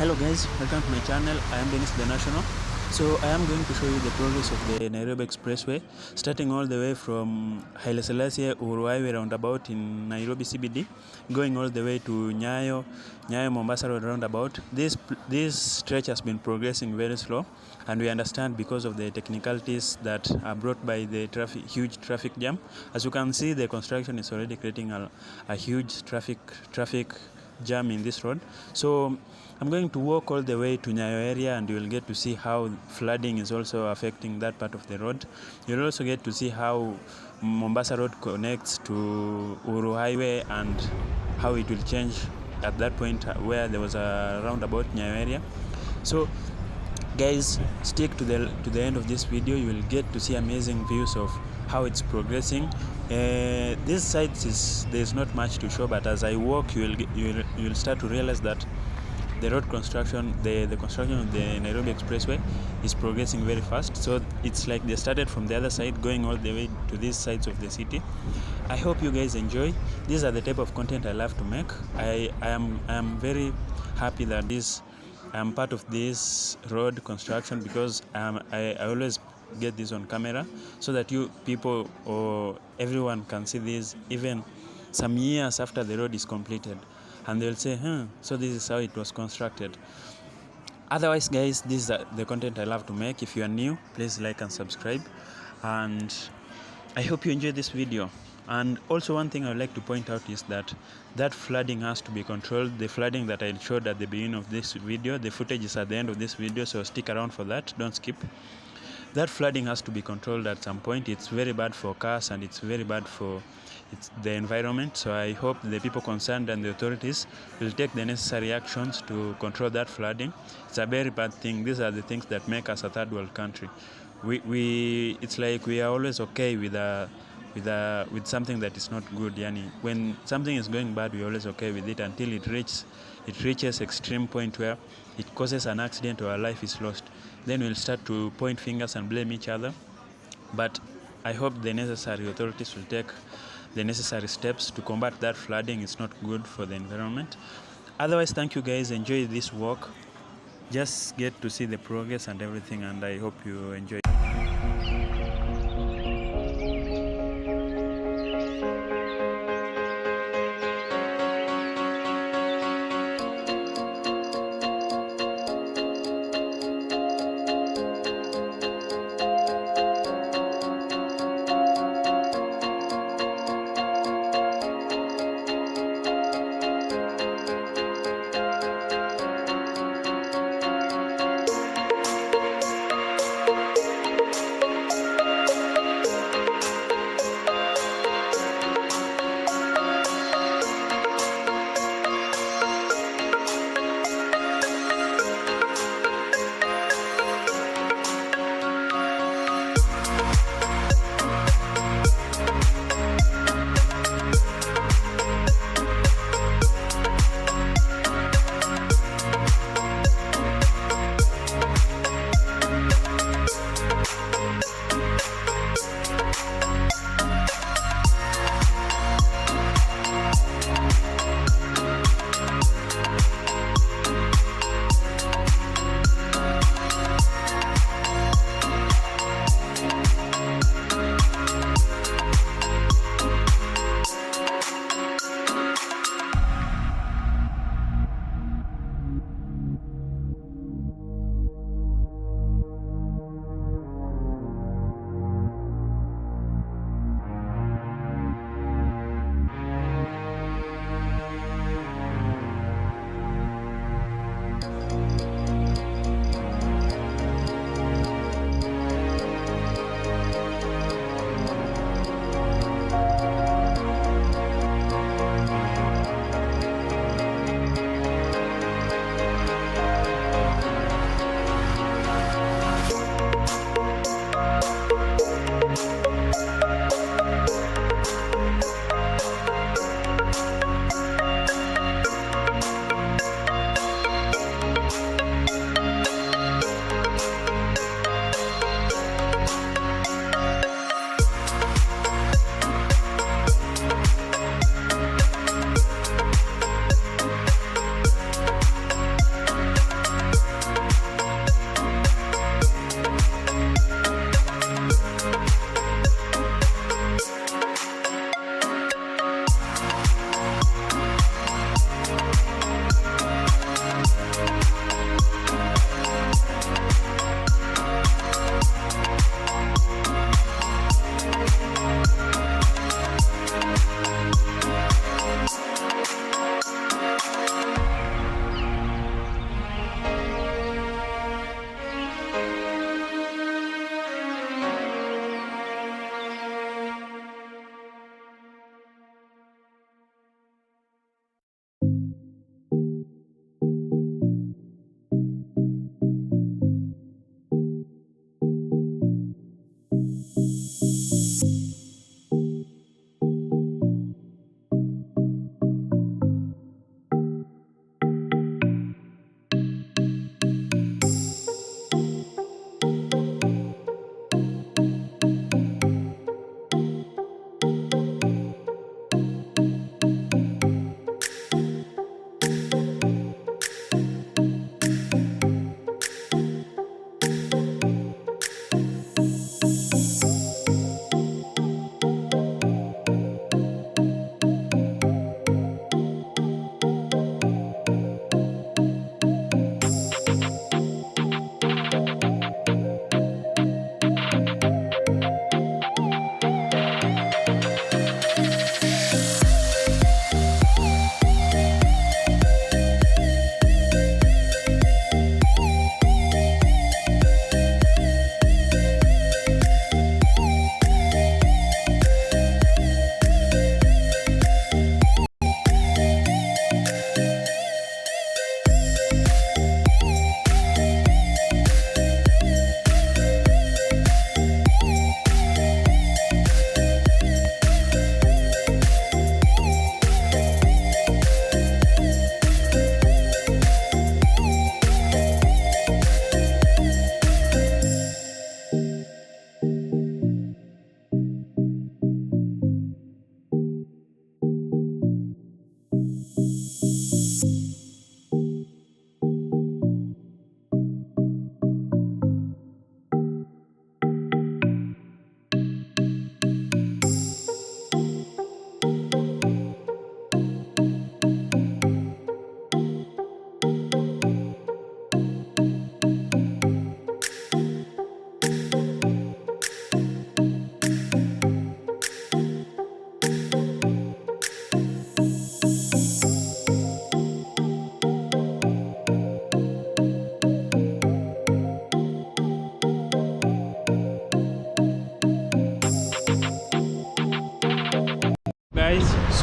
Hello guys, welcome to my channel. I am Dennis the National. So I am going to show you the progress of the Nairobi Expressway, starting all the way from Haile Selassie Uhuru Highway roundabout in Nairobi CBD, going all the way to Nyayo Mombasa Road roundabout. This stretch has been progressing very slow, and we understand because of the technicalities that are brought by the huge traffic jam. As you can see, the construction is already creating a huge traffic jam in this road. So I'm going to walk all the way to Nyayo area, and you will get to see how flooding is also affecting that part of the road. You'll also get to see how Mombasa Road connects to Uhuru Highway and how it will change at that point where there was a roundabout Nyayo area. So guys, stick to the end of this video. You will get to see amazing views of how it's progressing. This site there's not much to show, but as I walk, you'll start to realize that the road construction, the construction of the Nairobi Expressway is progressing very fast. So it's like they started from the other side going all the way to these sides of the city. I hope you guys enjoy. These are the type of content I love to make. I am very happy that I'm part of this road construction, because I always get this on camera so that you people or everyone can see this even some years after the road is completed, and they'll say, so this is how it was constructed. Otherwise guys, this is the content I love to make. If you are new, please like and subscribe, and I hope you enjoy this video. And also, one thing I would like to point out is that flooding has to be controlled. The flooding that I showed at the beginning of this video, the footage is at the end of this video, so stick around for that, don't skip. That flooding has to be controlled at some point. It's very bad for cars, and it's very bad for the environment. So I hope the people concerned and the authorities will take the necessary actions to control that flooding. It's a very bad thing. These are the things that make us a third world country. It's like we are always okay with something that is not good. Yani, when something is going bad, we're always okay with it until it reaches extreme point where it causes an accident or a life is lost. Then we'll start to point fingers and blame each other. But I hope the necessary authorities will take the necessary steps to combat that flooding. It's not good for the environment. Otherwise, thank you guys. Enjoy this walk. Just get to see the progress and everything, and I hope you enjoy.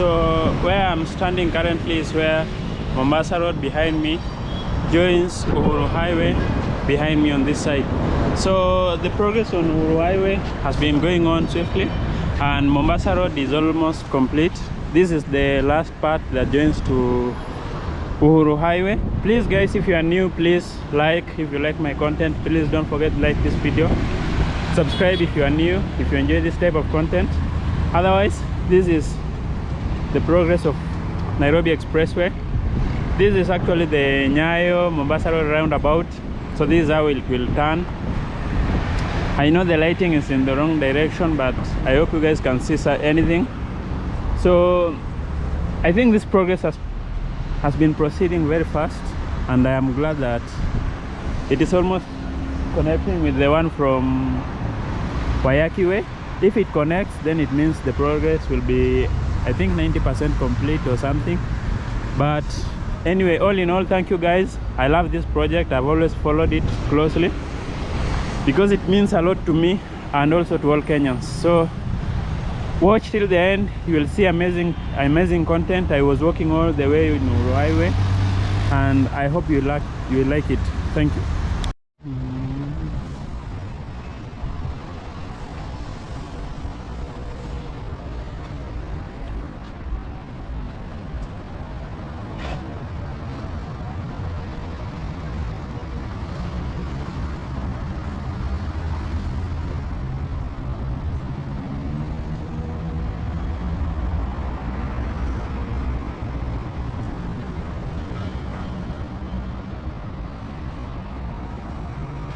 So where I'm standing currently is where Mombasa Road behind me joins Uhuru Highway behind me on this side. So the progress on Uhuru Highway has been going on swiftly, and Mombasa Road is almost complete. This is the last part that joins to Uhuru Highway. Please guys, if you are new, please like. If you like my content, please don't forget to like this video. Subscribe if you are new, if you enjoy this type of content. Otherwise, this is the progress of Nairobi Expressway. This is actually the Nyayo Mombasa Road roundabout. So this is how it will turn. I know the lighting is in the wrong direction, but I hope you guys can see anything. So I think this progress has been proceeding very fast, and I am glad that it is almost connecting with the one from Wayaki Way. If it connects, then it means the progress will be, I think, 90% complete or something. But anyway, all in all, thank you guys. I love this project. I've always followed it closely because it means a lot to me and also to all Kenyans. So watch till the end. You will see amazing content. I was walking all the way in Uhuru Highway, and I hope you like it. Thank you.